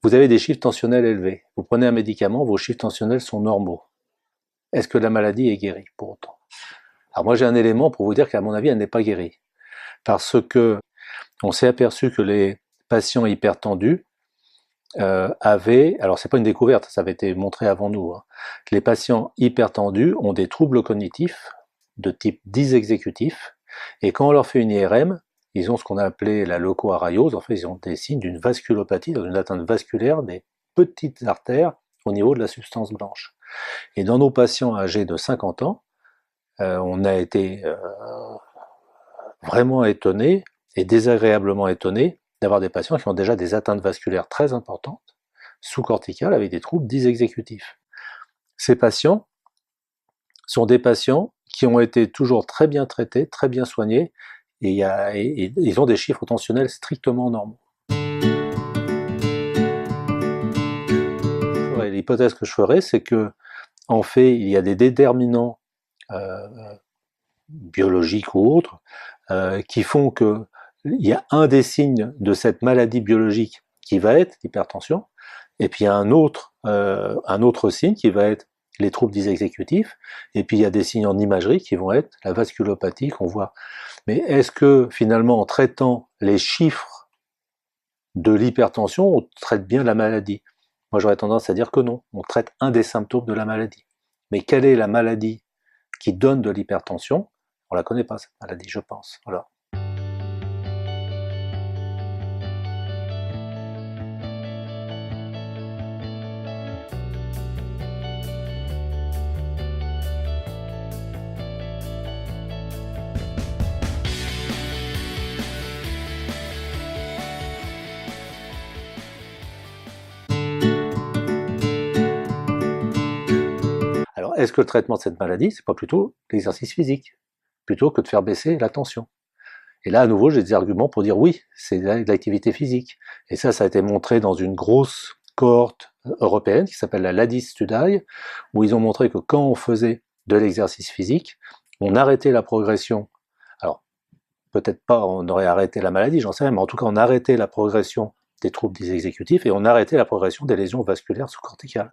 Vous avez des chiffres tensionnels élevés. Vous prenez un médicament, vos chiffres tensionnels sont normaux. Est-ce que la maladie est guérie pour autant? Alors moi j'ai un élément pour vous dire qu'à mon avis elle n'est pas guérie. Parce que on s'est aperçu que les patients hypertendus avaient, alors c'est pas une découverte, ça avait été montré avant nous, hein, les patients hypertendus ont des troubles cognitifs de type dysexécutif, et quand on leur fait une IRM, ils ont ce qu'on a appelé la leucoarayose, en fait ils ont des signes d'une vasculopathie, d'une atteinte vasculaire des petites artères au niveau de la substance blanche. Et dans nos patients âgés de 50 ans, on a été vraiment étonné et désagréablement étonné d'avoir des patients qui ont déjà des atteintes vasculaires très importantes, sous-corticales, avec des troubles dysexécutifs. Ces patients sont des patients qui ont été toujours très bien traités, très bien soignés, et ils ont des chiffres tensionnels strictement normaux. L'hypothèse que je ferais, c'est que, en fait, il y a des déterminants biologiques ou autres qui font que il y a un des signes de cette maladie biologique qui va être l'hypertension, et puis il y a un autre signe qui va être les troubles dysexécutifs, et puis il y a des signes en imagerie qui vont être la vasculopathie qu'on voit. Mais est-ce que finalement en traitant les chiffres de l'hypertension, on traite bien la maladie? Moi j'aurais tendance à dire que non, on traite un des symptômes de la maladie. Mais quelle est la maladie qui donne de l'hypertension? On la connaît pas cette maladie, je pense. Voilà. Alors, est-ce que le traitement de cette maladie, c'est pas plutôt l'exercice physique, plutôt que de faire baisser la tension? Et là, à nouveau, j'ai des arguments pour dire oui, c'est de l'activité physique. Et ça a été montré dans une grosse cohorte européenne qui s'appelle la LADIS Study, où ils ont montré que quand on faisait de l'exercice physique, on arrêtait la progression. Alors, peut-être pas on aurait arrêté la maladie, j'en sais rien, mais en tout cas, on arrêtait la progression des troubles dysexécutifs et on arrêtait la progression des lésions vasculaires sous-corticales.